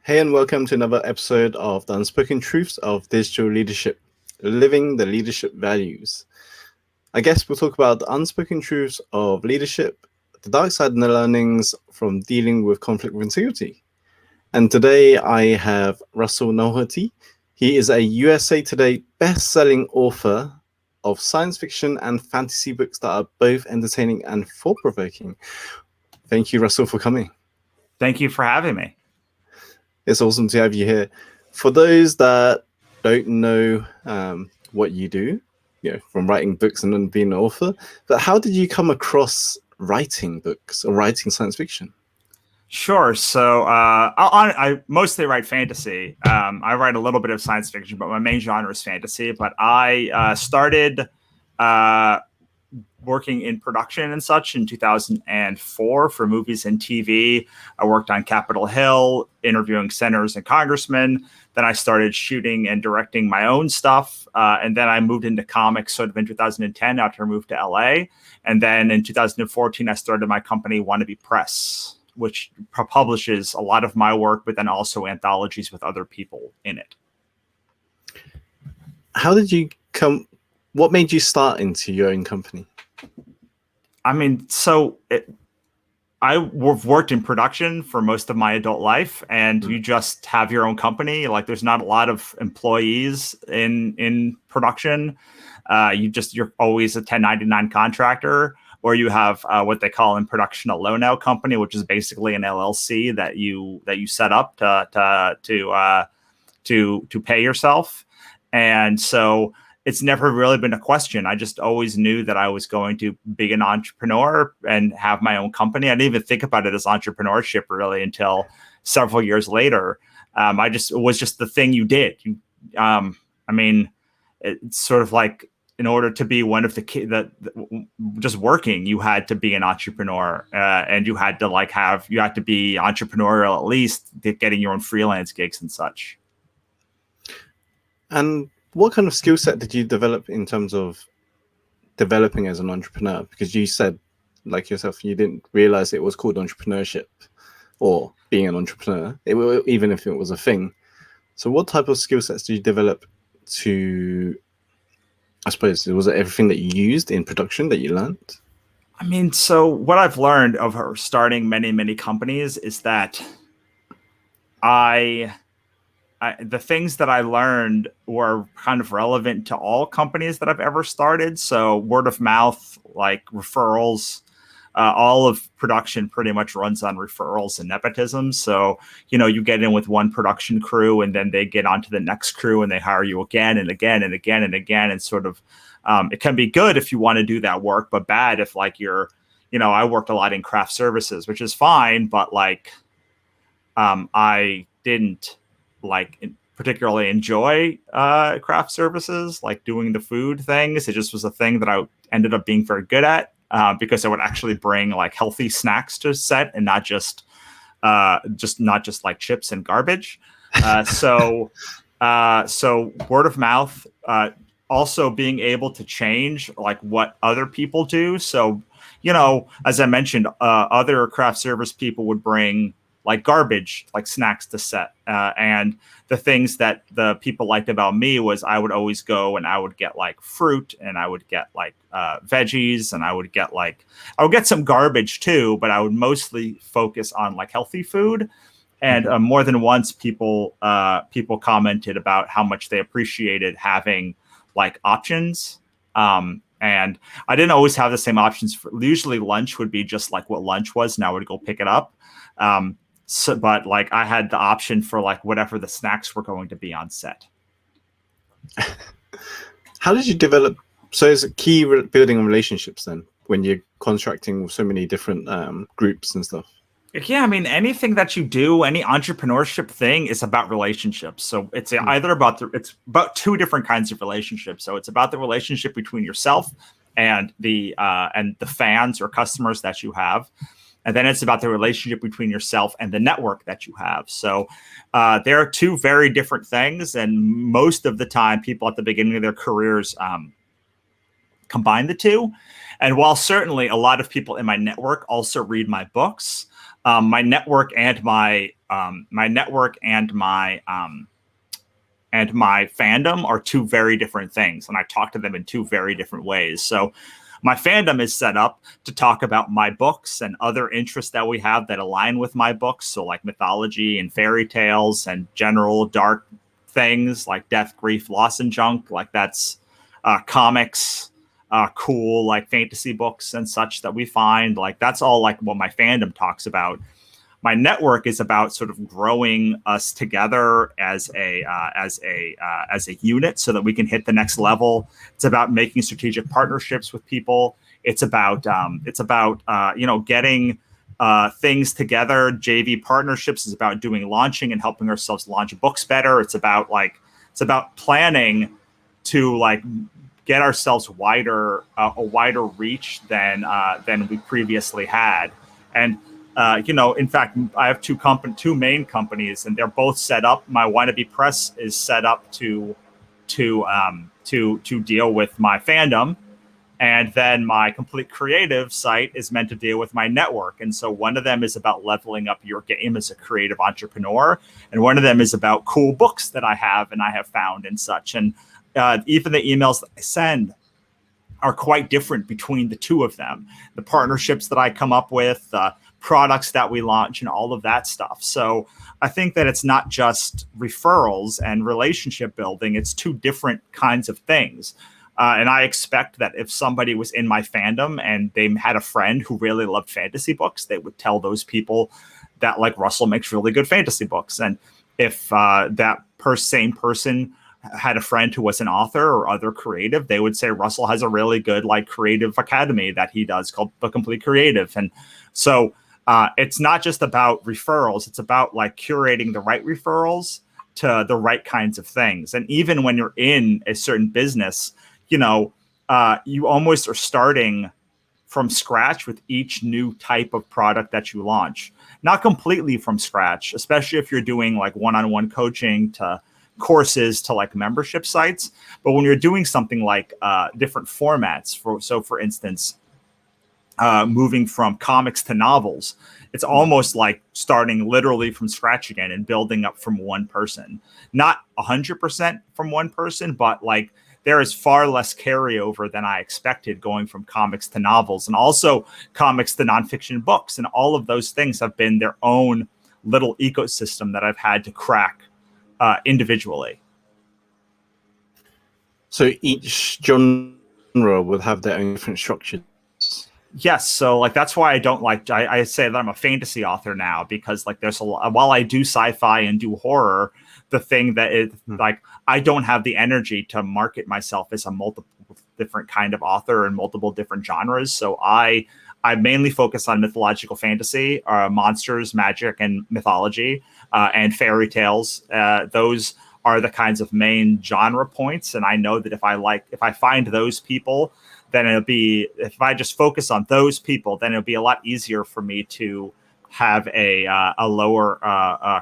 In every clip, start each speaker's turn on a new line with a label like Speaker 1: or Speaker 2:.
Speaker 1: Hey, and welcome to another episode of the Unspoken Truths of Digital Leadership, Living the Leadership Values. I guess we'll talk about the unspoken truths of leadership, the dark side and the learnings from dealing with conflict of integrity. And today I have Russell Nohelty. He is a USA Today best-selling author of science fiction and fantasy books that are both entertaining and thought-provoking. Thank you, Russell, for coming.
Speaker 2: Thank you for having me.
Speaker 1: It's awesome to have you here. For those that don't know what you do, from writing books and then being an author, but how did you come across writing books or writing science fiction?
Speaker 2: Sure. So I mostly write fantasy. I write a little bit of science fiction, but my main genre is fantasy. But I started working in production and such in 2004 for movies and TV. I worked on Capitol Hill, interviewing senators and congressmen. Then I started shooting and directing my own stuff. And then I moved into comics sort of in 2010 after I moved to LA. And then in 2014, I started my company, Wannabe Press, which publishes a lot of my work, but then also anthologies with other people in it.
Speaker 1: How did you come? What made you start into your own company?
Speaker 2: I mean, I've worked in production for most of my adult life, and you just have your own company. Like, there's not a lot of employees in production. You're always a 1099 contractor, or you have what they call in production a loan-out company, which is basically an LLC that you set up to pay yourself. And so it's never really been a question. I just always knew that I was going to be an entrepreneur and have my own company. I didn't even think about it as entrepreneurship really until several years later. It was just the thing you did. It's sort of like, in order to be one of the just working, you had to be an entrepreneur, and you had to be entrepreneurial, at least getting your own freelance gigs and such.
Speaker 1: And what kind of skill set did you develop in terms of developing as an entrepreneur? Because you said, like yourself, you didn't realize it was called entrepreneurship or being an entrepreneur, even if it was a thing. So what type of skill sets did you develop to, I suppose, was it everything that you used in production that you learned?
Speaker 2: I mean, so what I've learned over starting many, many companies is that the things that I learned were kind of relevant to all companies that I've ever started. So word of mouth, like referrals, all of production pretty much runs on referrals and nepotism. So, you get in with one production crew and then they get onto the next crew and they hire you again and again and again and again. And sort of, it can be good if you want to do that work, but bad if I worked a lot in craft services, which is fine. But I didn't particularly enjoy craft services, like doing the food things. It just was a thing that I ended up being very good at because I would actually bring healthy snacks to set and not just like chips and garbage. So word of mouth, also being able to change what other people do. So, as I mentioned, other craft service people would bring garbage, snacks to set. And the things that the people liked about me was I would always go and I would get fruit and I would get veggies and I would get some garbage too, but I would mostly focus on healthy food. And more than once, people commented about how much they appreciated having options. And I didn't always have the same options. Usually lunch would be just what lunch was, and I would go pick it up. But I had the option for whatever the snacks were going to be on set.
Speaker 1: How did you develop? So is it key building relationships then when you're contracting with so many different groups and stuff?
Speaker 2: Yeah, I mean, anything that you do, any entrepreneurship thing is about relationships. So it's it's about two different kinds of relationships. So it's about the relationship between yourself and the fans or customers that you have. And then it's about the relationship between yourself and the network that you have. So there are two very different things. And most of the time, people at the beginning of their careers combine the two. And while certainly a lot of people in my network also read my books, my network and my fandom are two very different things, and I talk to them in two very different ways. So my fandom is set up to talk about my books and other interests that we have that align with my books. So like mythology and fairy tales and general dark things like death, grief, loss, and junk. Like that's comics, cool like fantasy books and such that we find. Like that's all like what my fandom talks about. My network is about sort of growing us together as a unit so that we can hit the next level. It's about making strategic partnerships with people. It's about getting things together. JV partnerships is about launching and helping ourselves launch books better. It's about planning to like get ourselves a wider reach than we previously had. And in fact, I have two main companies, and they're both set up. My Wannabe Press is set up to deal with my fandom, and then my Complete Creative site is meant to deal with my network. And so one of them is about leveling up your game as a creative entrepreneur, and one of them is about cool books that I have found and such. And even the emails that I send are quite different between the two of them. The partnerships that I come up with, products that we launch, and all of that stuff. So I think that it's not just referrals and relationship building. It's two different kinds of things. And I expect that if somebody was in my fandom and they had a friend who really loved fantasy books, they would tell those people that like Russell makes really good fantasy books. And if that same person had a friend who was an author or other creative, they would say Russell has a really good like creative academy that he does called The Complete Creative. And so it's not just about referrals. It's about like curating the right referrals to the right kinds of things. And even when you're in a certain business, you almost are starting from scratch with each new type of product that you launch. Not completely from scratch, especially if you're doing like one-on-one coaching to courses to like membership sites. But when you're doing something like different formats, for instance, moving from comics to novels, it's almost like starting literally from scratch again and building up from one person. Not 100% from one person, but like there is far less carryover than I expected going from comics to novels, and also comics to nonfiction books. And all of those things have been their own little ecosystem that I've had to crack individually.
Speaker 1: So each genre will have their own different structures.
Speaker 2: Yes, so like that's why I don't like. I say that I'm a fantasy author now, because like there's a lot. While I do sci-fi and do horror, the thing that is like I don't have the energy to market myself as a multiple different kind of author in multiple different genres. So I mainly focus on mythological fantasy, monsters, magic, and mythology, and fairy tales. Those are the kinds of main genre points, and I know that if I find those people, then if I just focus on those people, then it'll be a lot easier for me to have a lower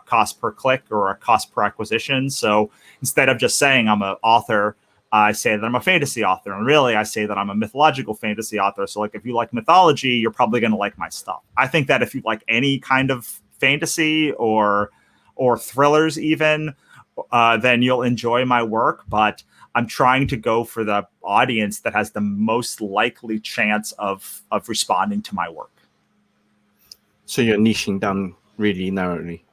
Speaker 2: cost per click or a cost per acquisition. So instead of just saying I'm an author, I say that I'm a fantasy author, and really I say that I'm a mythological fantasy author. So like if you like mythology, you're probably going to like my stuff. I think that if you like any kind of fantasy or thrillers even, then you'll enjoy my work. But I'm trying to go for the audience that has the most likely chance of responding to my work.
Speaker 1: So you're niching down really narrowly.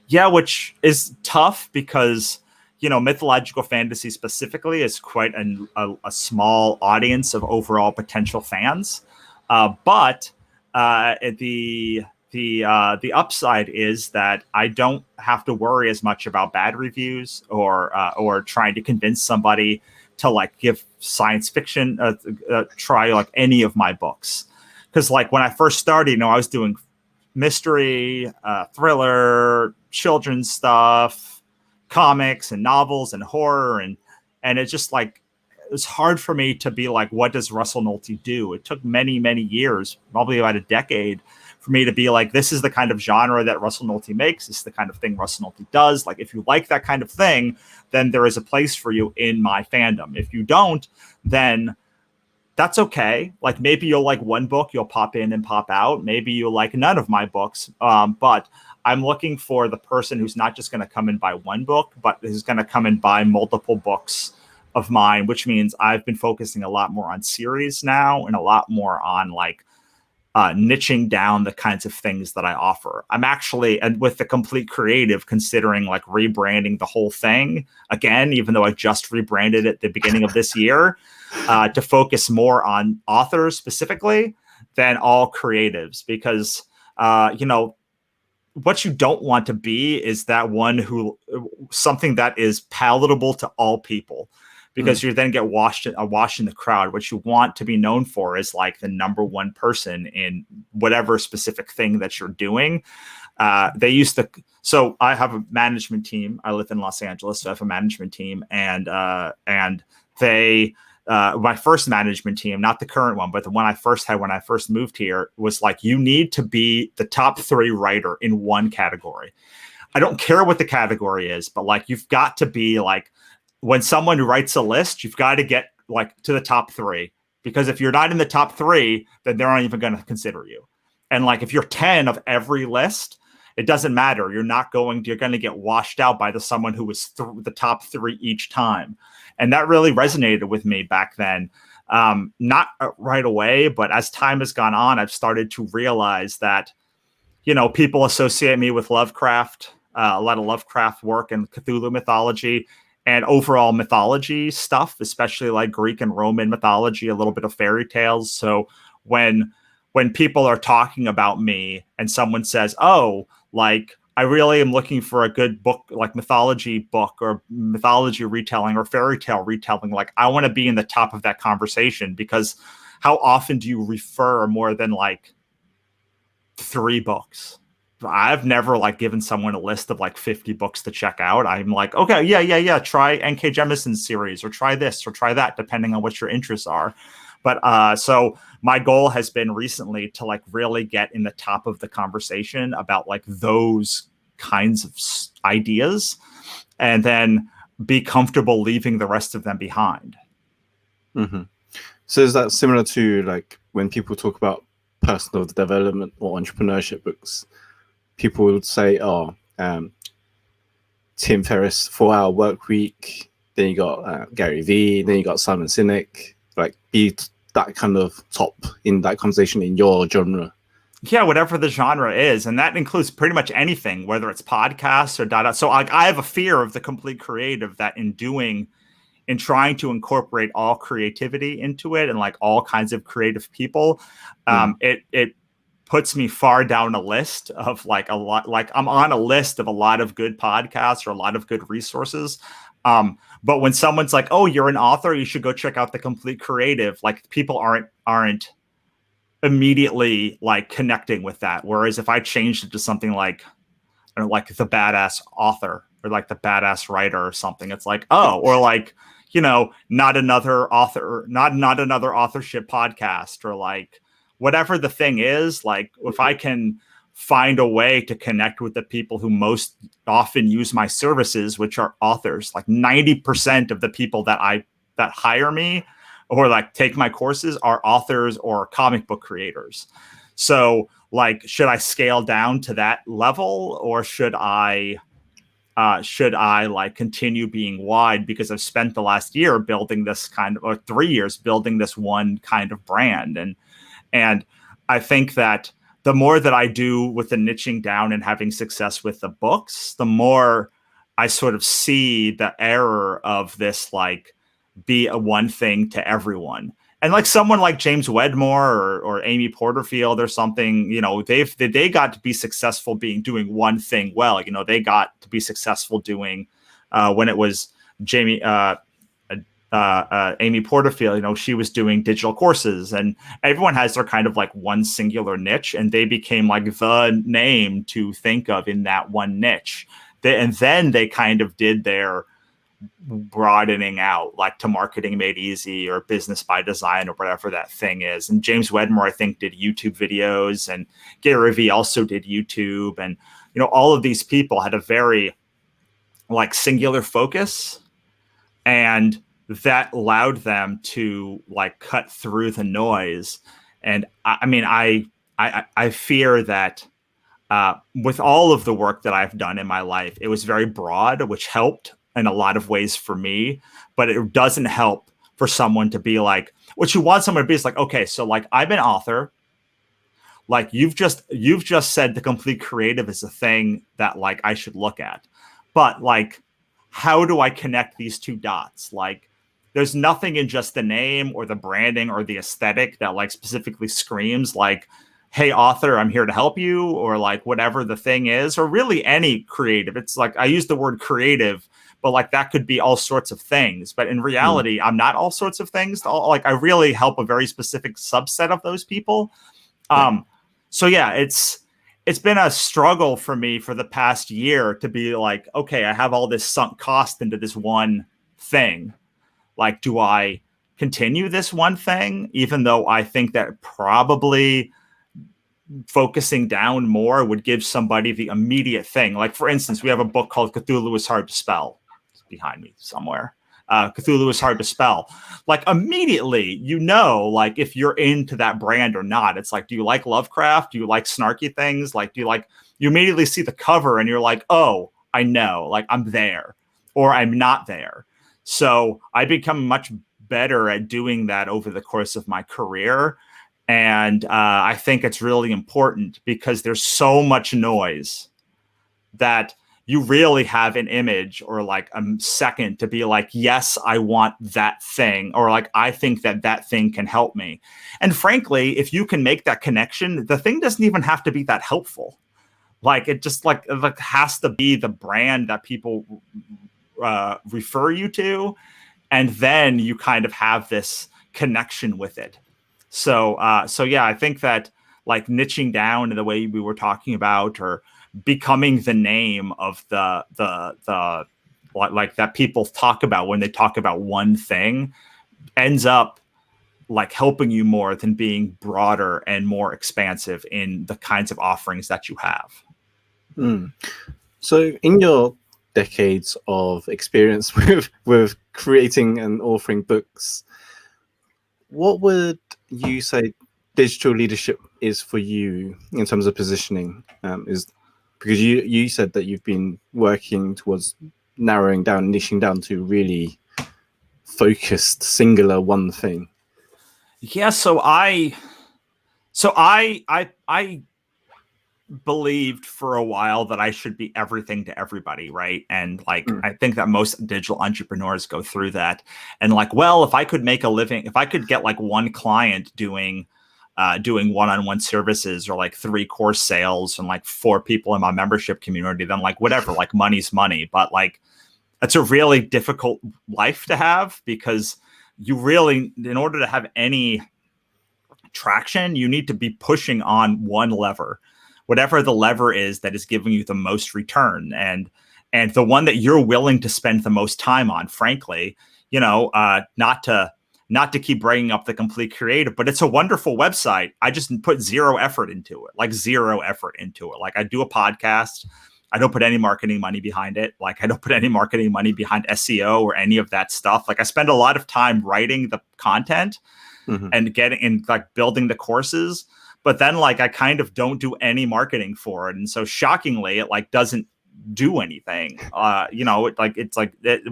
Speaker 2: Yeah, which is tough because, mythological fantasy specifically is quite a small audience of overall potential fans. But the upside is that I don't have to worry as much about bad reviews or trying to convince somebody to like give science fiction try like any of my books. Because like when I first started, I was doing mystery, thriller, children's stuff, comics and novels and horror, and it's just like it was hard for me to be like, what does Russell Nohelty do? It took many years, probably about a decade, for me to be like, this is the kind of genre that Russell Nohelty makes. This is the kind of thing Russell Nohelty does. Like, if you like that kind of thing, then there is a place for you in my fandom. If you don't, then that's okay. Like maybe you'll like one book, you'll pop in and pop out. Maybe you'll like none of my books. But I'm looking for the person who's not just going to come and buy one book, but who's going to come and buy multiple books of mine, which means I've been focusing a lot more on series now and a lot more on like niching down the kinds of things that I offer. I'm actually, and with the complete creative, considering like rebranding the whole thing again, even though I just rebranded it at the beginning of this year, to focus more on authors specifically than all creatives, because what you don't want to be is that one who something that is palatable to all people, because you then get washed in the crowd. What you want to be known for is like the number one person in whatever specific thing that you're doing. So I have a management team. I live in Los Angeles, so I have a management team, and they my first management team, not the current one, but the one I first had when I first moved here, was like, you need to be the top 3 writer in one category. I don't care what the category is, but like, you've got to be like, when someone writes a list, you've got to get like to the top 3, because if you're not in the top 3, then they're not even going to consider you. And like, if you're 10 of every list, it doesn't matter. You're going to get washed out by someone who was the top 3 each time. And that really resonated with me back then. Not right away, but as time has gone on, I've started to realize that, people associate me with Lovecraft, a lot of Lovecraft work and Cthulhu mythology and overall mythology stuff, especially like Greek and Roman mythology, a little bit of fairy tales. So when people are talking about me and someone says, oh, like, I really am looking for a good book, like mythology book or mythology retelling or fairy tale retelling, like, I want to be in the top of that conversation, because how often do you refer more than like 3 books? I've never like given someone a list of like 50 books to check out. I'm like, okay, yeah. Try N.K. Jemisin's series, or try this or try that, depending on what your interests are. But so my goal has been recently to like really get in the top of the conversation about like those kinds of ideas, and then be comfortable leaving the rest of them behind.
Speaker 1: Mm-hmm. So is that similar to like when people talk about personal development or entrepreneurship books? People would say, Tim Ferriss 4-Hour Work Week. Then you got Gary Vee. Then you got Simon Sinek. Like, be that kind of top in that conversation in your genre.
Speaker 2: Yeah, whatever the genre is. And that includes pretty much anything, whether it's podcasts or data. So I have a fear of the complete creative, that in trying to incorporate all creativity into it and like all kinds of creative people, it puts me far down a list of like a lot, like I'm on a list of a lot of good podcasts or a lot of good resources. But when someone's like, oh, you're an author, you should go check out the complete creative, like, people aren't immediately like connecting with that. Whereas if I changed it to something like, I don't know, like the badass author or like the badass writer or something, it's like, oh, or like, not another author, not another authorship podcast, or like whatever the thing is. Like, if I can find a way to connect with the people who most often use my services, which are authors, like 90% of the people that hire me or like take my courses are authors or comic book creators. So like, should I scale down to that level, or should I like continue being wide, because I've spent the last year building this or 3 years building this one kind of brand. And I think that the more that I do with the niching down and having success with the books, the more I sort of see the error of this, like, be a one thing to everyone. And like someone like James Wedmore or Amy Porterfield or something, they got to be successful doing one thing well. They got to be successful doing when it was Amy Porterfield, she was doing digital courses, and everyone has their kind of like one singular niche, and they became like the name to think of in that one niche. And then they kind of did their broadening out, like to Marketing Made Easy or Business by Design or whatever that thing is. And James Wedmore, I think, did YouTube videos, and Gary Vee also did YouTube. And, all of these people had a very like singular focus, and that allowed them to like cut through the noise. And I mean, I fear that with all of the work that I've done in my life, it was very broad, which helped in a lot of ways for me, but it doesn't help for someone to be like, what you want someone to be is like, okay, so like I'm an author. Like you've just said the complete creative is a thing that like I should look at. But like, how do I connect these two dots? Like there's nothing in just the name or the branding or the aesthetic that like specifically screams like, hey, author, I'm here to help you, or like whatever the thing is, or really any creative. It's like I use the word creative, but like that could be all sorts of things. But in reality, I'm not all sorts of things. Like I really help a very specific subset of those people. So yeah, it's been a struggle for me for the past year to be like, okay, I have all this sunk cost into this one thing. Like, do I continue this one thing, even though I think that probably focusing down more would give somebody the immediate thing? Like, for instance, we have a book called Cthulhu is Hard to Spell. It's behind me somewhere. Cthulhu is Hard to Spell. Like immediately, you know, like if you're into that brand or not. It's like, do you like Lovecraft? Do you like snarky things? Like, you immediately see the cover and you're like, oh, I know, like I'm there or I'm not there. So I become much better at doing that over the course of my career. And I think it's really important because there's so much noise that you really have an image or like a second to be like, yes, I want that thing, or like, I think that thing can help me. And frankly, if you can make that connection, the thing doesn't even have to be that helpful. Like it just like has to be the brand that people refer you to. And then you kind of have this connection with it. So yeah, I think that like niching down in the way we were talking about, or becoming the name of the like that people talk about when they talk about one thing, ends up like helping you more than being broader and more expansive in the kinds of offerings that you have.
Speaker 1: So in your decades of experience with creating and authoring books, what would you say digital leadership is for you in terms of positioning? Is because you said that you've been working towards narrowing down, niching down to really focused, singular one thing.
Speaker 2: Yeah, so I believed for a while that I should be everything to everybody, right? And like I think that most digital entrepreneurs go through that. And like, well, if I could make a living, if I could get like one client doing one-on-one services, or like 3 course sales and like 4 people in my membership community, then like whatever, like money's money. But like it's a really difficult life to have, because you really, in order to have any traction, you need to be pushing on one lever, whatever the lever is that is giving you the most return, and the one that you're willing to spend the most time on, frankly. You know, not to keep bringing up the complete creative, but it's a wonderful website. I just put zero effort into it. Like I do a podcast. I don't put any marketing money behind it. Like I don't put any marketing money behind SEO or any of that stuff. Like I spend a lot of time writing the content and building the courses, but then like I kind of don't do any marketing for it. And so shockingly, it like doesn't do anything.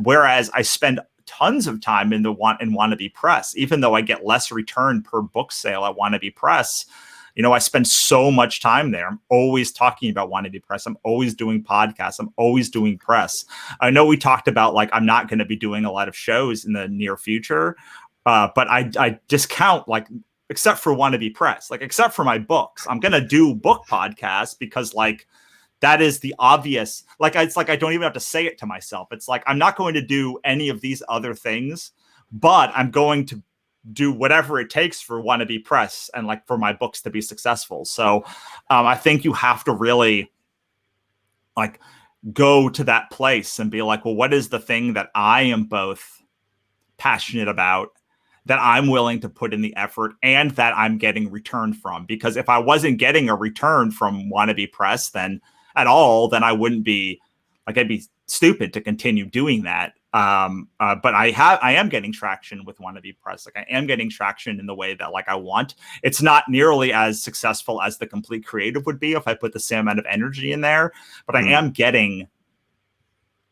Speaker 2: Whereas I spend tons of time in Wannabe Press, even though I get less return per book sale at Wannabe Press. You know, I spend so much time there. I'm always talking about Wannabe Press. I'm always doing podcasts. I'm always doing press. I know we talked about like I'm not going to be doing a lot of shows in the near future, but I discount like, except for Wannabe Press, like except for my books, I'm going to do book podcasts because like that is the obvious, like, it's like, I don't even have to say it to myself. It's like, I'm not going to do any of these other things, but I'm going to do whatever it takes for Wannabe Press and like for my books to be successful. So I think you have to really like go to that place and be like, well, what is the thing that I am both passionate about, that I'm willing to put in the effort, and that I'm getting return from? Because if I wasn't getting a return from Wannabe Press then I wouldn't be like, I'd be stupid to continue doing that. But I am getting traction with Wannabe Press. Like I am getting traction in the way that like I want. It's not nearly as successful as the Complete Creative would be if I put the same amount of energy in there, but I am getting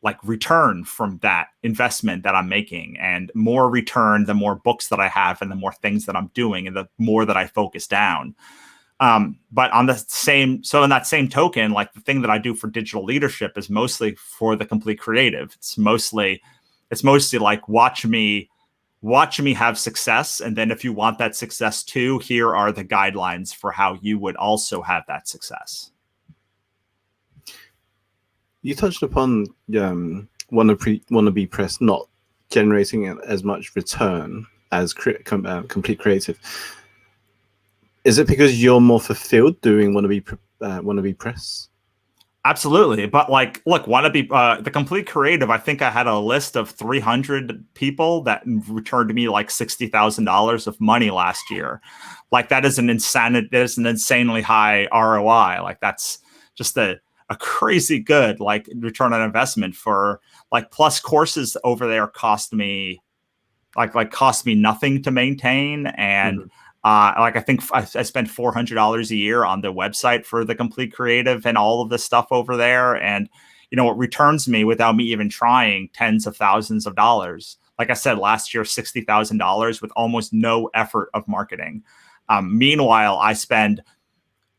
Speaker 2: like return from that investment that I'm making, and more return the more books that I have and the more things that I'm doing and the more that I focus down. But on the same, so in that same token, like the thing that I do for digital leadership is mostly for the Complete Creative. It's mostly like watch me have success. And then if you want that success too, here are the guidelines for how you would also have that success.
Speaker 1: You touched upon Wannabe Press not generating as much return as Complete Creative. Is it because you're more fulfilled doing Wannabe Press?
Speaker 2: Absolutely. But like, look, Wannabe, the Complete Creative, I think I had a list of 300 people that returned me like $60,000 of money last year. Like that is an insanely high ROI. Like that's just a crazy good like return on investment for like plus courses over there cost me nothing to maintain. And like I think I spent $400 a year on the website for the Complete Creative and all of the stuff over there. And, you know, it returns me without me even trying tens of thousands of dollars. Like I said, last year, $60,000 with almost no effort of marketing. Meanwhile, I spend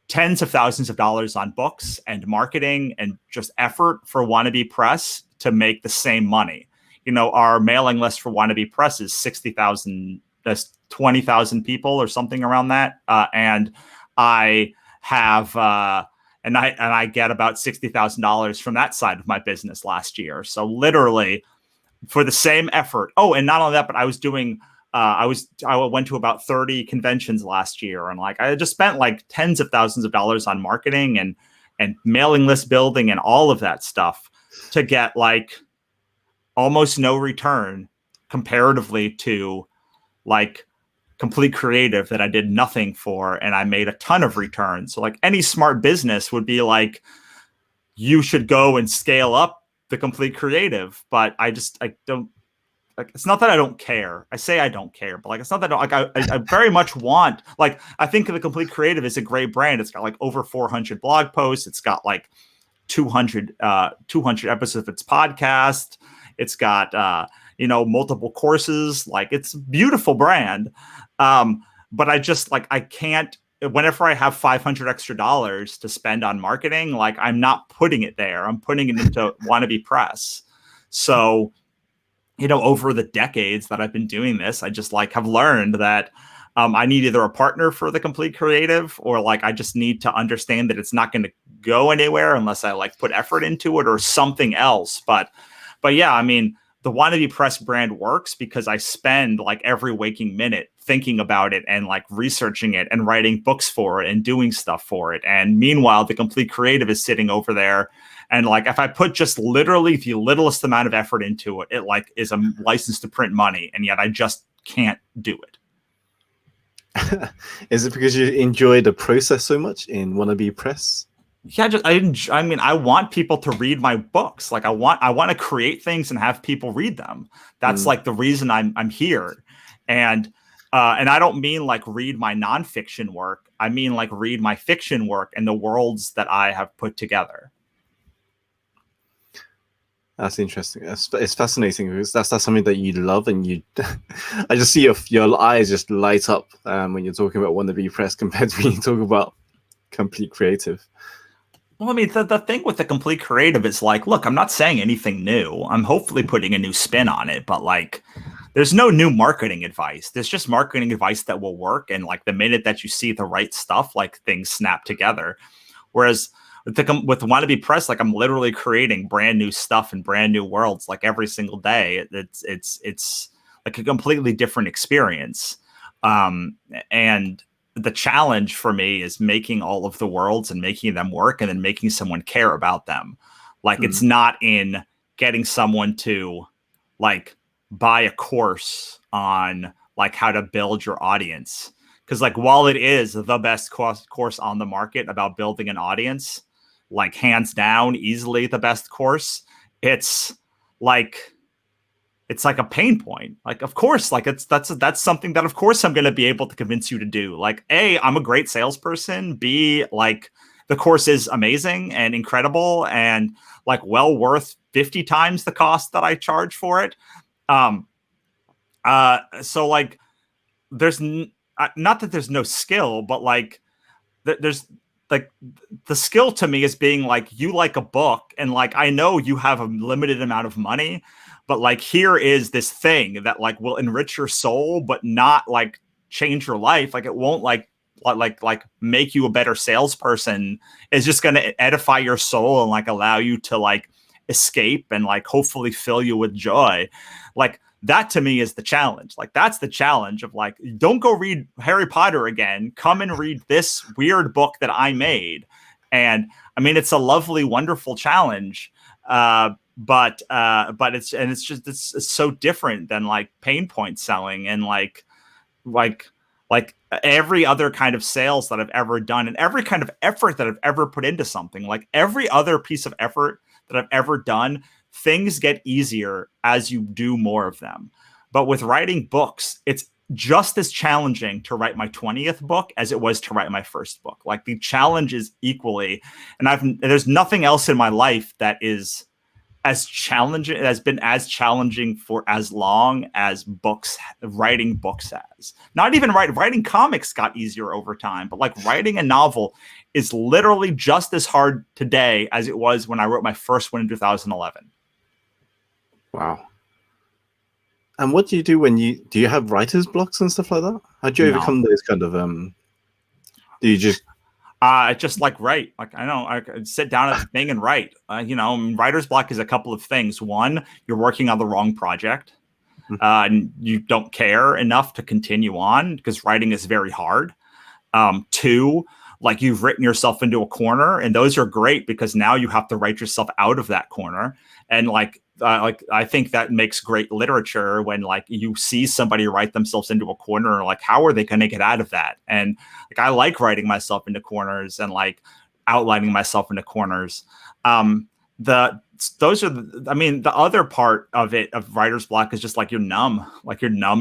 Speaker 2: tens of thousands of dollars on books and marketing and just effort for Wannabe Press to make the same money. You know, our mailing list for Wannabe Press is 60,000, that's 20,000 people or something around that. And I have, and I get about $60,000 from that side of my business last year. So literally for the same effort. Oh, and not only that, but I was doing, I went to about 30 conventions last year, and like I just spent like tens of thousands of dollars on marketing and mailing list building and all of that stuff to get like almost no return comparatively to like Complete Creative that I did nothing for, and I made a ton of returns. So like any smart business would be like, you should go and scale up the Complete Creative, but I don't. Like, it's not that I don't care. I say I don't care, but like, it's not that I don't, like, I very much want, like, I think the Complete Creative is a great brand. It's got like over 400 blog posts. It's got like 200 episodes of its podcast. It's got, you know, multiple courses. Like it's a beautiful brand. But I just like, I can't, whenever I have $500 extra to spend on marketing, like I'm not putting it there. I'm putting it into Wannabe Press. So, you know, over the decades that I've been doing this, I just like have learned that I need either a partner for the Complete Creative, or like I just need to understand that it's not going to go anywhere unless I like put effort into it or something else. But yeah, I mean, the Wannabe Press brand works because I spend like every waking minute thinking about it and like researching it and writing books for it and doing stuff for it. And meanwhile, the Complete Creative is sitting over there. And like, if I put just literally the littlest amount of effort into it, it like is a license to print money. And yet I just can't do it.
Speaker 1: Is it because you enjoy the process so much in Wannabe Press?
Speaker 2: Yeah, I mean, I want people to read my books. Like I want to create things and have people read them. That's like the reason I'm here. And I don't mean like read my nonfiction work. I mean like read my fiction work and the worlds that I have put together.
Speaker 1: That's interesting. It's fascinating because that's something that you love, and you. I just see your eyes just light up when you're talking about Wannabe Press compared to when you talk about Complete Creative.
Speaker 2: Well, I mean, the thing with the Complete Creative is like, look, I'm not saying anything new. I'm hopefully putting a new spin on it, but like, there's no new marketing advice. There's just marketing advice that will work. And like the minute that you see the right stuff, like things snap together. Whereas with Wannabe Press, like I'm literally creating brand new stuff and brand new worlds like every single day. It's like a completely different experience. And the challenge for me is making all of the worlds and making them work and then making someone care about them. Like it's not in getting someone to like buy a course on like how to build your audience. Because like while it is the best course on the market about building an audience, like hands down, easily the best course, it's like it's like a pain point. Like, of course, like that's something that of course I'm going to be able to convince you to do. Like, A, I'm a great salesperson. B, like the course is amazing and incredible and like well worth 50 times the cost that I charge for it. So like there's not that there's no skill, but like there's like the skill to me is being like, you like a book and like, I know you have a limited amount of money, but like, here is this thing that like will enrich your soul, but not like change your life. Like it won't like make you a better salesperson. It's just going to edify your soul and like allow you to like escape and like hopefully fill you with joy. Like that to me is the challenge. Like that's the challenge of like, don't go read Harry Potter again. Come and read this weird book that I made. And I mean, it's a lovely, wonderful challenge. But it's so different than like pain point selling and like every other kind of sales that I've ever done and every kind of effort that I've ever put into something. Like every other piece of effort that I've ever done, things get easier as you do more of them. But with writing books, it's just as challenging to write my 20th book as it was to write my first book. Like the challenge is equally, and there's nothing else in my life that is as challenging, has been as challenging for as long as writing books has. Not even writing comics got easier over time, but like writing a novel is literally just as hard today as it was when I wrote my first one in 2011.
Speaker 1: Wow. And what do you do when do you have writer's blocks and stuff like that? How do you overcome those kind of, do you just...
Speaker 2: I just like write. Like I know I could sit down at the thing and write. Writer's block is a couple of things. One, you're working on the wrong project, and you don't care enough to continue on because writing is very hard. Two, like you've written yourself into a corner, and those are great because now you have to write yourself out of that corner. And like I think that makes great literature when like you see somebody write themselves into a corner, like how are they going to get out of that? And like I like writing myself into corners and like outlining myself into corners. The other part of writer's block is just like you're numb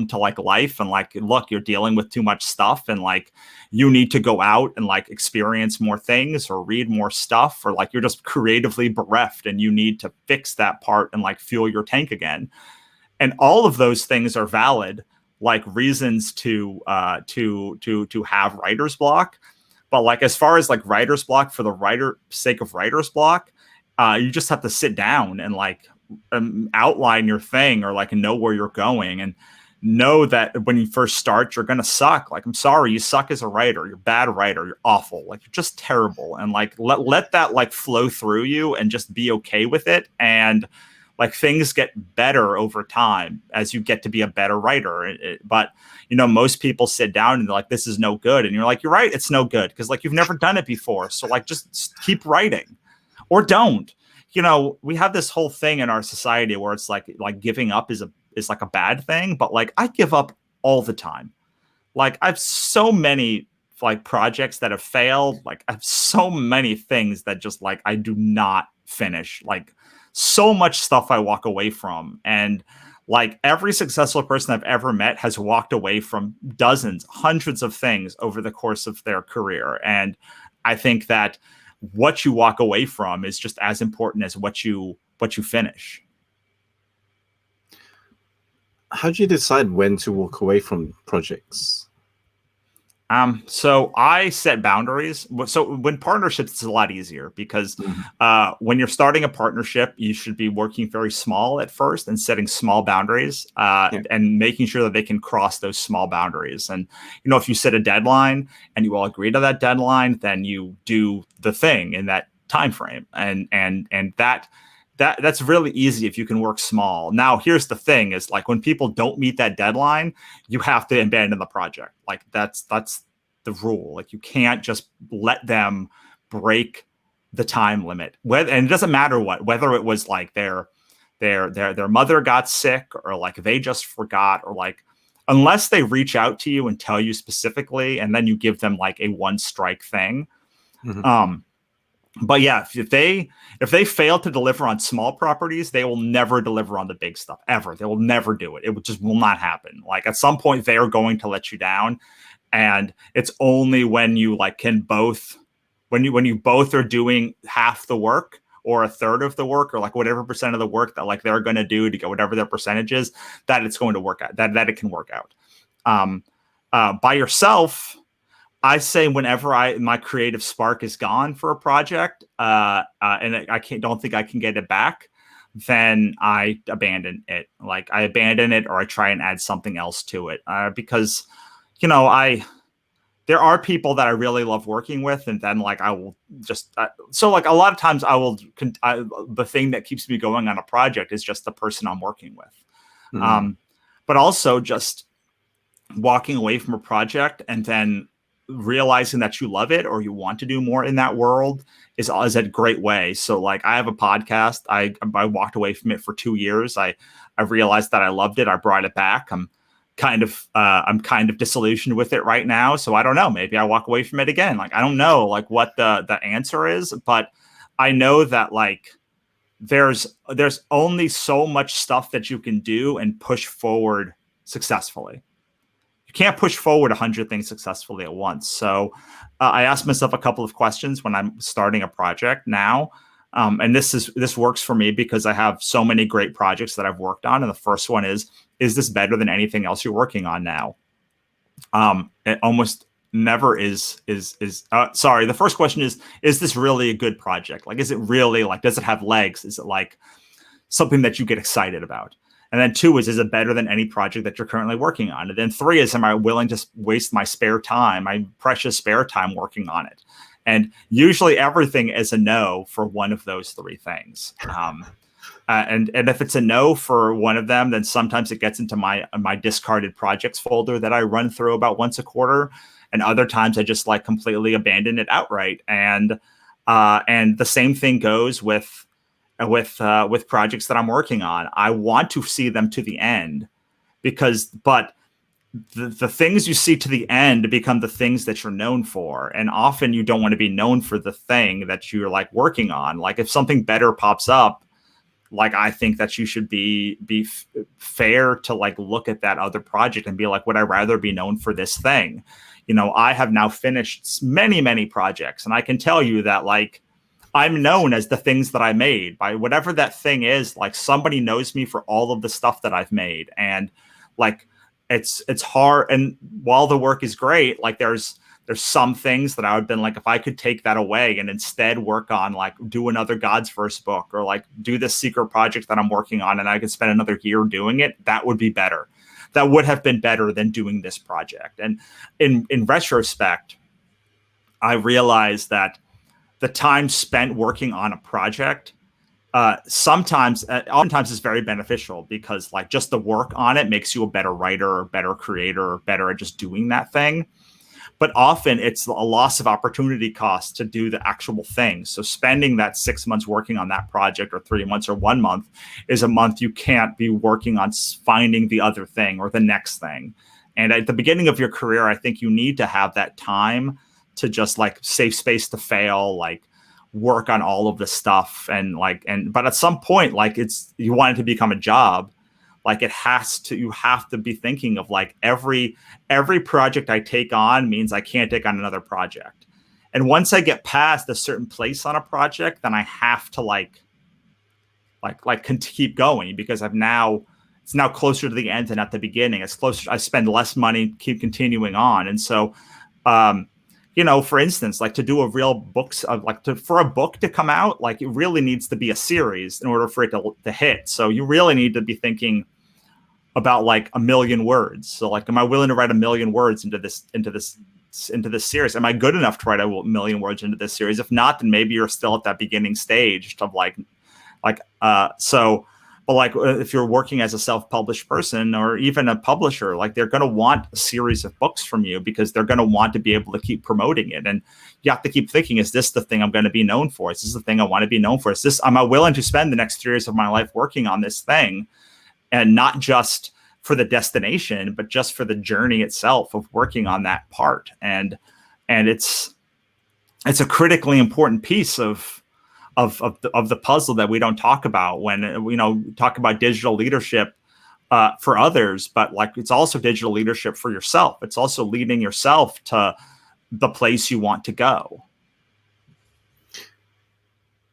Speaker 2: to like life and like, look, you're dealing with too much stuff and like you need to go out and like experience more things or read more stuff, or like you're just creatively bereft and you need to fix that part and like fuel your tank again. And all of those things are valid, like reasons to have writer's block. But like, as far as like writer's block for the sake of writer's block, you just have to sit down and like outline your thing or like know where you're going and know that when you first start, you're going to suck. Like, I'm sorry, you suck as a writer. You're a bad writer. You're awful. Like, you're just terrible. And like, let that like flow through you and just be okay with it. And like things get better over time as you get to be a better writer. But, most people sit down and they're like, this is no good. And you're like, you're right. It's no good. Cause like, you've never done it before. So like, just keep writing. Or don't. We have this whole thing in our society where it's like giving up is like a bad thing, but like I give up all the time. Like I have so many like projects that have failed. Like I have so many things that just like I do not finish. Like so much stuff I walk away from. And like every successful person I've ever met has walked away from dozens, hundreds of things over the course of their career. And I think that what you walk away from is just as important as what you finish.
Speaker 1: How do you decide when to walk away from projects?
Speaker 2: So I set boundaries. So when partnerships, it's a lot easier because when you're starting a partnership, you should be working very small at first and setting small boundaries and making sure that they can cross those small boundaries. And, if you set a deadline and you all agree to that deadline, then you do the thing in that time frame. And that's really easy if you can work small. Now, here's the thing is like when people don't meet that deadline, you have to abandon the project. Like that's the rule. Like you can't just let them break the time limit. And it doesn't matter whether it was like their mother got sick or like they just forgot or like, unless they reach out to you and tell you specifically, and then you give them like a one strike thing. But yeah, if they fail to deliver on small properties, they will never deliver on the big stuff ever. They will never do it. It just will not happen. Like at some point, they are going to let you down, and it's only when you like can both, when you both are doing half the work or a third of the work or like whatever percent of the work that like they're going to do to get whatever their percentage is, that it's going to work out. That it can work out. By yourself, I say whenever my creative spark is gone for a project, and I don't think I can get it back, then I abandon it. Like I abandon it, or I try and add something else to it, because there are people that I really love working with, and then like I will just so like a lot of times the thing that keeps me going on a project is just the person I'm working with, but also just walking away from a project and then realizing that you love it or you want to do more in that world is a great way. So like I have a podcast. I walked away from it for 2 years. I realized that I loved it. I brought it back. I'm kind of disillusioned with it right now. So I don't know, maybe I walk away from it again. Like, I don't know like what the answer is, but I know that like there's only so much stuff that you can do and push forward successfully. You can't push forward 100 things successfully at once. So I asked myself a couple of questions when I'm starting a project now. And this works for me because I have so many great projects that I've worked on. And the first one is this better than anything else you're working on now? It almost never is. Sorry. The first question is this really a good project? Like, is it really like, does it have legs? Is it like something that you get excited about? And then 2 is it better than any project that you're currently working on? And then 3 is, am I willing to waste my spare time, my precious spare time working on it? And usually everything is a no for one of those 3 things. And if it's a no for one of them, then sometimes it gets into my discarded projects folder that I run through about once a quarter. And other times I just like completely abandon it outright. And the same thing goes with projects that I'm working on. I want to see them to the end but the things you see to the end become the things that you're known for. And often you don't want to be known for the thing that you're like working on. Like if something better pops up, like I think that you should be fair to like look at that other project and be like, would I rather be known for this thing? I have now finished many, many projects, and I can tell you that like I'm known as the things that I made by whatever that thing is. Like somebody knows me for all of the stuff that I've made. And like, it's hard. And while the work is great, like there's some things that I would have been like, if I could take that away and instead work on like do another Godsverse book or like do this secret project that I'm working on, and I could spend another year doing it, that would be better. That would have been better than doing this project. And in retrospect, I realized that the time spent working on a project oftentimes is very beneficial, because like just the work on it makes you a better writer or better creator or better at just doing that thing. But often it's a loss of opportunity cost to do the actual thing. So spending that 6 months working on that project, or 3 months, or 1 month, is a month you can't be working on finding the other thing or the next thing. And at the beginning of your career, I think you need to have that time to just like safe space to fail, like work on all of this stuff. But at some point, like you want it to become a job. Like you have to be thinking of like every project I take on means I can't take on another project. And once I get past a certain place on a project, then I have to keep going, because it's now closer to the end than at the beginning. It's closer. I spend less money, keep continuing on. And so, for instance, like to do a real books of for a book to come out, like it really needs to be a series in order for it to hit. So you really need to be thinking about like 1 million words. So like, am I willing to write 1 million words into this series? Am I good enough to write 1 million words into this series? If not, then maybe you're still at that beginning stage of But like if you're working as a self-published person or even a publisher, like they're going to want a series of books from you, because they're going to want to be able to keep promoting it. And you have to keep thinking, is this the thing I'm going to be known for? Is this the thing I want to be known for? Am I willing to spend the next 3 years of my life working on this thing, and not just for the destination, but just for the journey itself of working on that part? And it's it's a critically important piece of the puzzle that we don't talk about when talk about digital leadership for others, but like it's also digital leadership for yourself. It's also leading yourself to the place you want to go.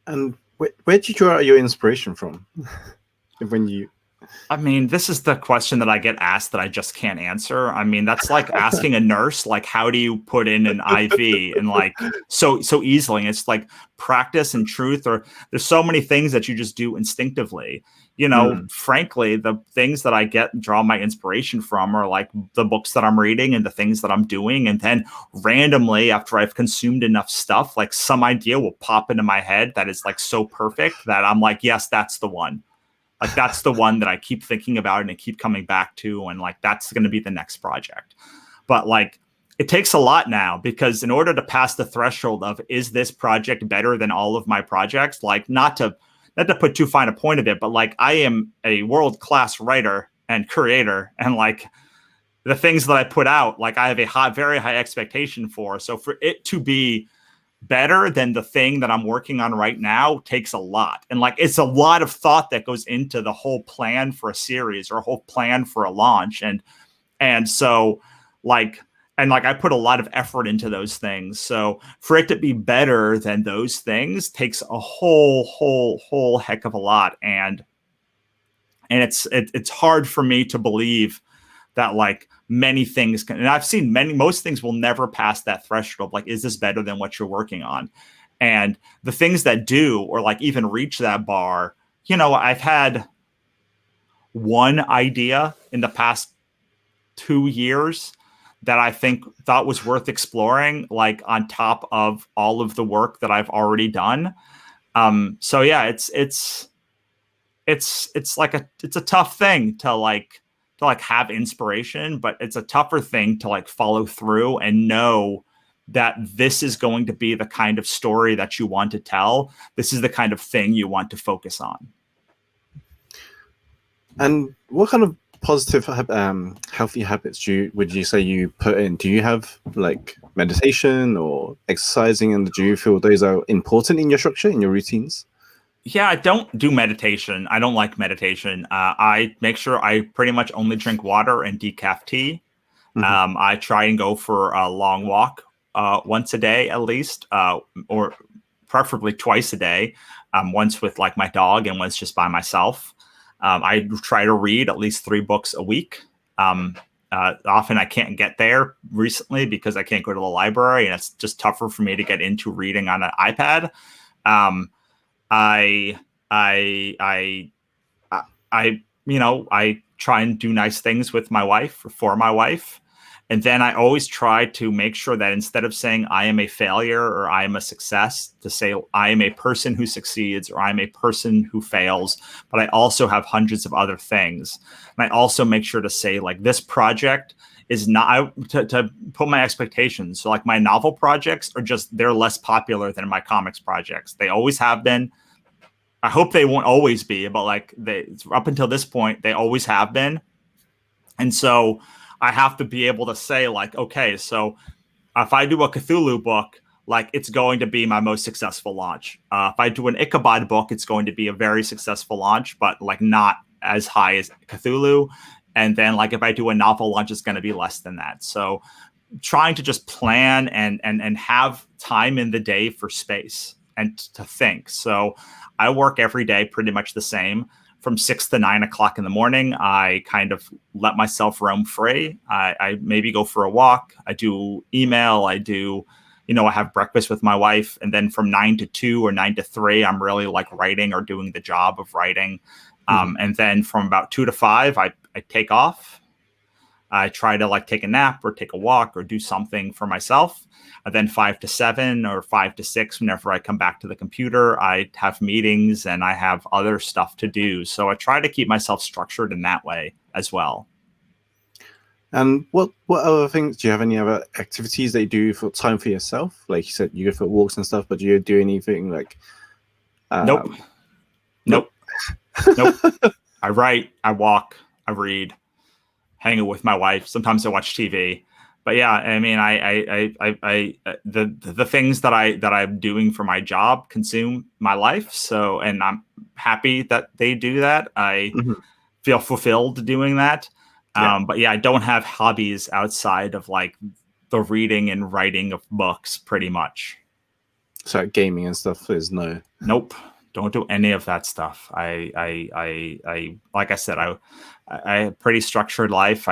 Speaker 1: And where did you draw your inspiration from? When you
Speaker 2: I mean, this is the question that I get asked that I just can't answer. I mean, that's like asking a nurse, like, how do you put in an IV and like so easily? And it's like practice and truth, or there's so many things that you just do instinctively. Frankly, the things that I get and draw my inspiration from are like the books that I'm reading and the things that I'm doing. And then randomly, after I've consumed enough stuff, like some idea will pop into my head that is like so perfect that I'm like, yes, that's the one. Like that's the one that I keep thinking about and I keep coming back to, and like that's going to be the next project. But like it takes a lot now, because in order to pass the threshold of is this project better than all of my projects, like not to put too fine a point of it, but like I am a world-class writer and creator, and like the things that I put out, like I have a very high expectation for. So for it to be better than the thing that I'm working on right now takes a lot. And like it's a lot of thought that goes into the whole plan for a series or a whole plan for a launch. And so like I put a lot of effort into those things. So for it to be better than those things takes a whole heck of a lot. And it's hard for me to believe that like many things can, and I've seen most things will never pass that threshold. Like, is this better than what you're working on? And the things that do, or like even reach that bar, I've had one idea in the past 2 years that I thought was worth exploring, like on top of all of the work that I've already done. So yeah, it's a tough thing to have inspiration, but it's a tougher thing to like follow through and know that this is going to be the kind of story that you want to tell. This is the kind of thing you want to focus on.
Speaker 1: And what kind of positive, healthy habits would you say you put in? Do you have like meditation or exercising, and do you feel those are important in your structure, in your routines?
Speaker 2: Yeah, I don't do meditation. I don't like meditation. I make sure I pretty much only drink water and decaf tea. Mm-hmm. I try and go for a long walk once a day at least, or preferably twice a day, once with like my dog and once just by myself. I try to read at least 3 books a week. Often I can't get there recently because I can't go to the library, and it's just tougher for me to get into reading on an iPad. I try and do nice things with my wife or for my wife. And then I always try to make sure that instead of saying I am a failure or I am a success, to say I am a person who succeeds or I'm a person who fails, but I also have hundreds of other things. And I also make sure to say like this project is not to put my expectations. So like my novel projects are they're less popular than my comics projects. They always have been. I hope they won't always be, but like up until this point, they always have been. And so I have to be able to say like, okay, so if I do a Cthulhu book, like it's going to be my most successful launch. If I do an Ichabod book, it's going to be a very successful launch, but like not as high as Cthulhu. And then like if I do a novel launch, it's going to be less than that. So trying to just plan and have time in the day for space and to think. So I work every day pretty much the same. From 6 to 9 o'clock in the morning, I kind of let myself roam free. I maybe go for a walk. I do email. I have breakfast with my wife. And then from 9 to 2 or 9 to 3, I'm really like writing or doing the job of writing. And then from about 2 to 5, I take off. I try to like take a nap or take a walk or do something for myself. And then 5 to 7 or 5 to 6, whenever I come back to the computer, I have meetings and I have other stuff to do. So I try to keep myself structured in that way as well.
Speaker 1: And what other things, do you have any other activities that you do for time for yourself? Like you said, you go for walks and stuff, but do you do anything like...
Speaker 2: Nope. I write, I walk, I read, hang out with my wife. Sometimes I watch TV, but yeah, I mean, the things that I'm doing for my job consume my life. So, and I'm happy that they do that. I
Speaker 1: Mhm.
Speaker 2: feel fulfilled doing that.
Speaker 1: Yeah.
Speaker 2: But yeah, I don't have hobbies outside of like the reading and writing of books, pretty much.
Speaker 1: So gaming and stuff is no.
Speaker 2: Nope, don't do any of that stuff. Like I said, I have a pretty structured life.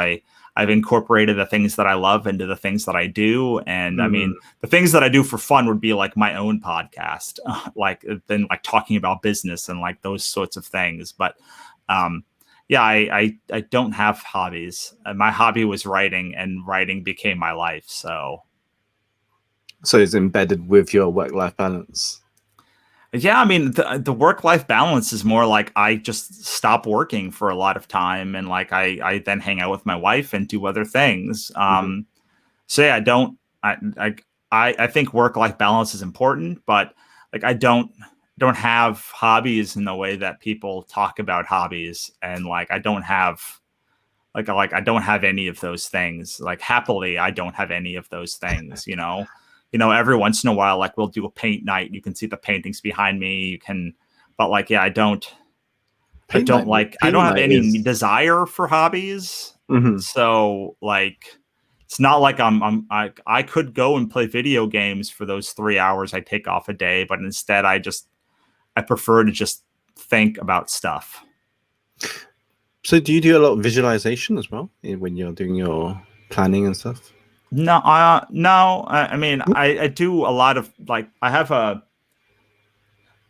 Speaker 2: I've incorporated the things that I love into the things that I do. And I
Speaker 1: Mhm.
Speaker 2: mean, the things that I do for fun would be like my own podcast, like then like talking about business and like those sorts of things. But um, yeah, I don't have hobbies. My hobby was writing, and writing became my life. So
Speaker 1: So it's embedded with your work-life balance.
Speaker 2: yeah, I mean, the work-life balance is more like I just stop working for a lot of time, and like I then hang out with my wife and do other things.
Speaker 1: Mhm.
Speaker 2: So yeah, I think work-life balance is important, but like I don't have hobbies in the way that people talk about hobbies, and like I don't have like I don't have any of those things. Like happily, I don't have any of those things, you know. You know, every once in a while, like we'll do a paint night. You can see the paintings behind me. You can, but like, yeah,
Speaker 1: Paint night.
Speaker 2: I
Speaker 1: Paint
Speaker 2: don't have
Speaker 1: night
Speaker 2: any
Speaker 1: is.
Speaker 2: desire for hobbies.
Speaker 1: Mhm.
Speaker 2: So like, it's not like I could go and play video games for those 3 hours I take off a day, but instead I prefer to just think about stuff.
Speaker 1: So do you do a lot of visualization as well when you're doing your planning and stuff?
Speaker 2: No. I mean, I do a lot of like I have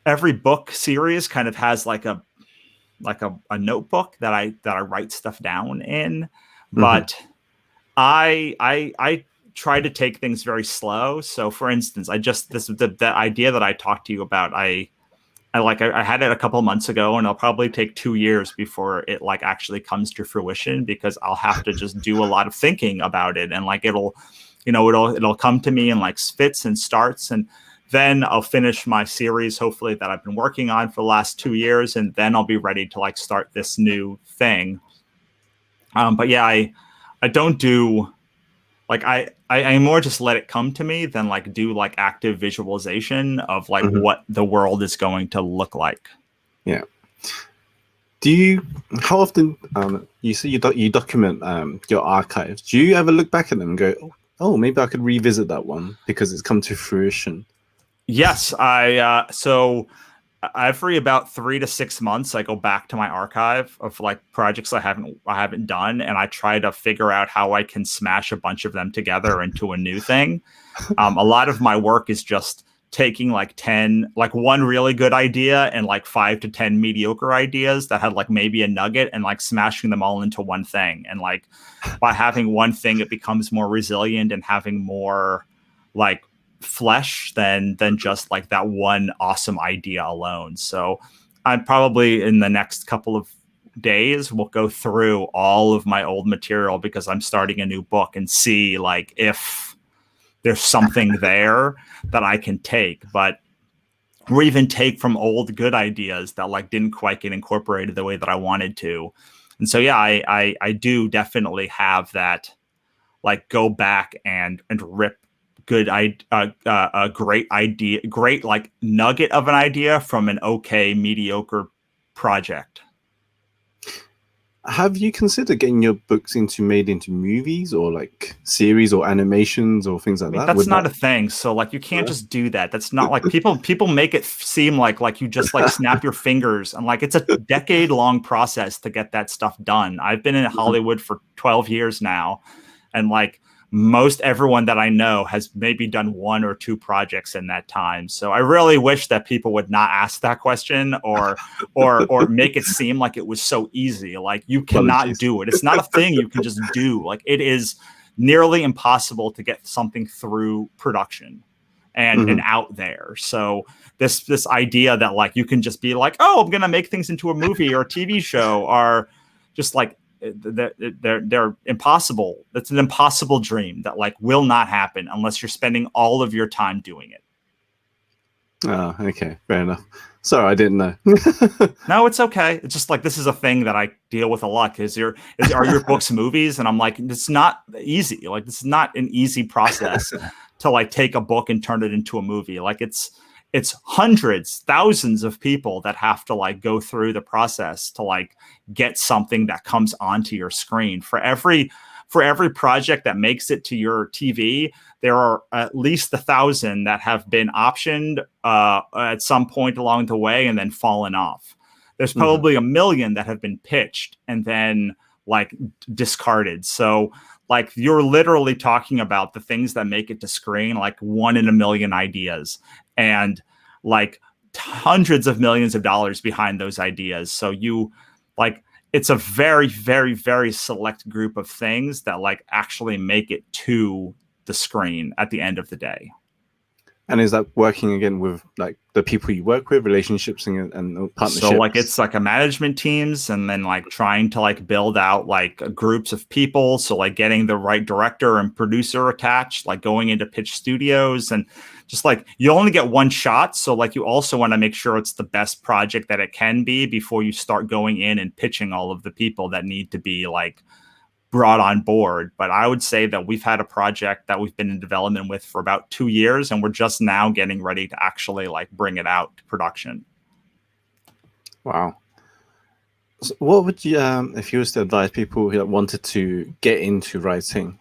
Speaker 2: every book series kind of has like a notebook that I write stuff down in,
Speaker 1: Mhm.
Speaker 2: but I try to take things very slow. So for instance, I just this the idea that I talked to you about, I had it a couple months ago, and it'll probably take 2 years before it like actually comes to fruition, because I'll have to just do a lot of thinking about it, and like it'll come to me in like fits and starts, and then I'll finish my series hopefully that I've been working on for the last 2 years, and then I'll be ready to like start this new thing. But yeah, I don't do like I more just let it come to me than like do like active visualization of like
Speaker 1: Mhm.
Speaker 2: what the world is going to look like.
Speaker 1: Yeah. Do you? How often? You say you document your archives. Do you ever look back at them and go, "Oh, maybe I could revisit that one because it's come to fruition"?
Speaker 2: Yes, I so every about 3 to 6 months I go back to my archive of like projects I haven't done, and I try to figure out how I can smash a bunch of them together into a new thing. A lot of my work is just taking like 10, like one really good idea and like 5 to 10 mediocre ideas that had like maybe a nugget, and like smashing them all into one thing. And like by having one thing, it becomes more resilient and having more like flesh than just like that one awesome idea alone. So I'm probably in the next couple of days will go through all of my old material, because I'm starting a new book, and see like if there's something there that I can take, but or even take from old good ideas that like didn't quite get incorporated the way that I wanted to. And so yeah, I do definitely have that, like go back and rip a great idea, great like nugget of an idea from an okay mediocre project.
Speaker 1: Have you considered getting your books made into movies or like series or animations or things
Speaker 2: I
Speaker 1: like
Speaker 2: mean,
Speaker 1: that?
Speaker 2: that's
Speaker 1: Would that?
Speaker 2: not a thing. So like you can't
Speaker 1: No?
Speaker 2: just do that. That's not like people make it seem like you just like snap your fingers, and like it's a decade long process to get that stuff done. I've been in
Speaker 1: Mhm.
Speaker 2: Hollywood for 12 years now, and like most everyone that I know has maybe done one or two projects in that time. So I really wish that people would not ask that question, or make it seem like it was so easy. Like you cannot
Speaker 1: Apologies.
Speaker 2: do it. It's not a thing you can just do. Like it is nearly impossible to get something through production and
Speaker 1: Mhm.
Speaker 2: out there. So this idea that like you can just be like, oh, I'm gonna make things into a movie or a TV show, are just like they're impossible. That's an impossible dream that like will not happen unless you're spending all of your time doing it.
Speaker 1: Oh, okay, fair enough. Sorry, I didn't know.
Speaker 2: No, it's okay. It's just like this is a thing that I deal with a lot. Are your books movies? And I'm like, it's not easy. Like this is not an easy process to like take a book and turn it into a movie. Like it's hundreds, thousands of people that have to like go through the process to like get something that comes onto your screen. For every project that makes it to your TV, there are at least 1,000 that have been optioned at some point along the way and then fallen off. There's probably 1 million that have been pitched and then like discarded. So like you're literally talking about the things that make it to screen, like 1 in a million ideas, and like hundreds of millions of dollars behind those ideas. So you like, it's a very, very, very select group of things that like actually make it to the screen at the end of the day.
Speaker 1: And is that working again with like the people you work with, relationships and partnerships?
Speaker 2: So like it's like a management teams, and then like trying to like build out like groups of people. So like getting the right director and producer attached, like going into pitch studios, and just like you only get one shot. So like you also want to make sure it's the best project that it can be before you start going in and pitching all of the people that need to be like brought on board. But I would say that we've had a project that we've been in development with for about 2 years, and we're just now getting ready to actually like bring it out to production.
Speaker 1: Wow. So what would you, if you was to advise people who wanted to get into writing,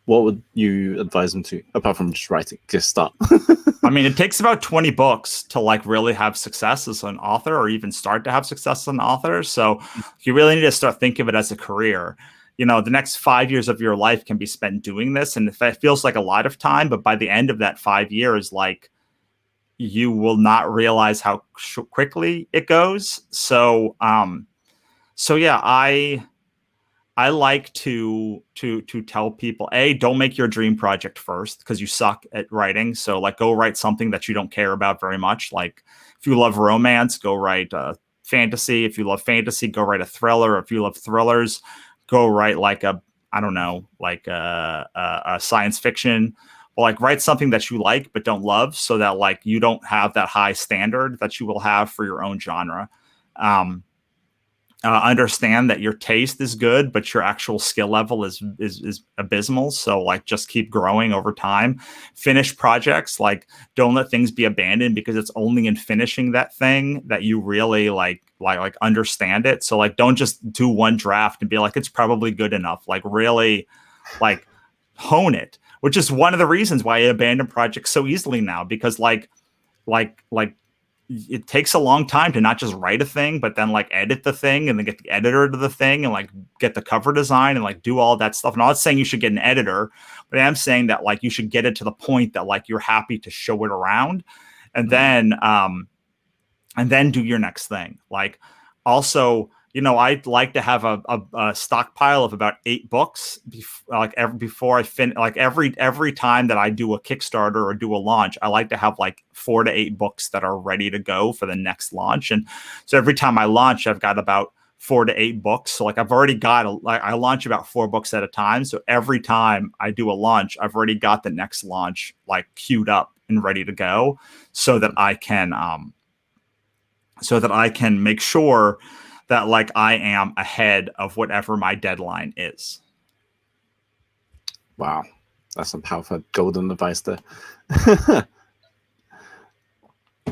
Speaker 1: what would you advise them to, apart from just writing, just start?
Speaker 2: I mean, it takes about 20 books to like really have success as an author, or even start to have success as an author. So you really need to start thinking of it as a career. You know, the next 5 years of your life can be spent doing this. And if it feels like a lot of time, but by the end of that 5 years, like you will not realize how quickly it goes. So, yeah, I like to tell people, don't make your dream project first, because you suck at writing. So like go write something that you don't care about very much. Like if you love romance, go write fantasy. If you love fantasy, go write a thriller. If you love thrillers, go write like a science fiction, or like write something that you like but don't love, so that like you don't have that high standard that you will have for your own genre. Understand that your taste is good, but your actual skill level is abysmal. So like just keep growing over time. Finish projects. Like don't let things be abandoned, because it's only in finishing that thing that you really like understand it. So like don't just do one draft and be like, it's probably good enough. Like really like hone it, which is one of the reasons why I abandon projects so easily now, because like it takes a long time to not just write a thing, but then like edit the thing and then get the editor to the thing and like get the cover design and like do all that stuff. And I'm not saying you should get an editor, but I am saying that like you should get it to the point that like you're happy to show it around, and then do your next thing. Like also, you know, I'd like to have a stockpile of about 8 books before I finish. Like every time that I do a Kickstarter or do a launch, I like to have like 4 to 8 books that are ready to go for the next launch. And so every time I launch, I've got about 4 to 8 books. So like I've already got I launch about 4 books at a time. So every time I do a launch, I've already got the next launch like queued up and ready to go, so that I can make sure that like I am ahead of whatever my deadline is.
Speaker 1: Wow, that's some powerful golden advice there.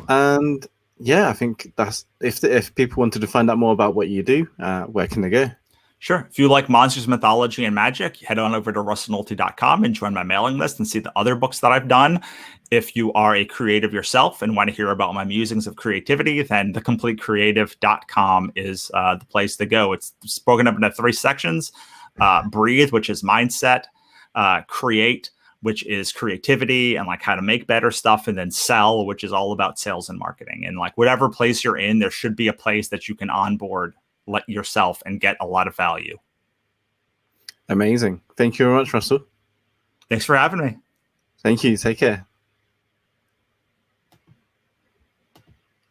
Speaker 1: And yeah, I think that's if people wanted to find out more about what you do, where can they go?
Speaker 2: Sure. If you like monsters, mythology, and magic, head on over to russellnohelty.com and join my mailing list and see the other books that I've done. If you are a creative yourself and want to hear about my musings of creativity, then thecompletecreative.com is the place to go. It's broken up into 3 sections. Breathe, which is mindset. Create, which is creativity and like how to make better stuff. And then sell, which is all about sales and marketing. And like whatever place you're in, there should be a place that you can onboard yourself and get a lot of value.
Speaker 1: Amazing. Thank you very much, Russell.
Speaker 2: Thanks for having me.
Speaker 1: Thank you. Take care.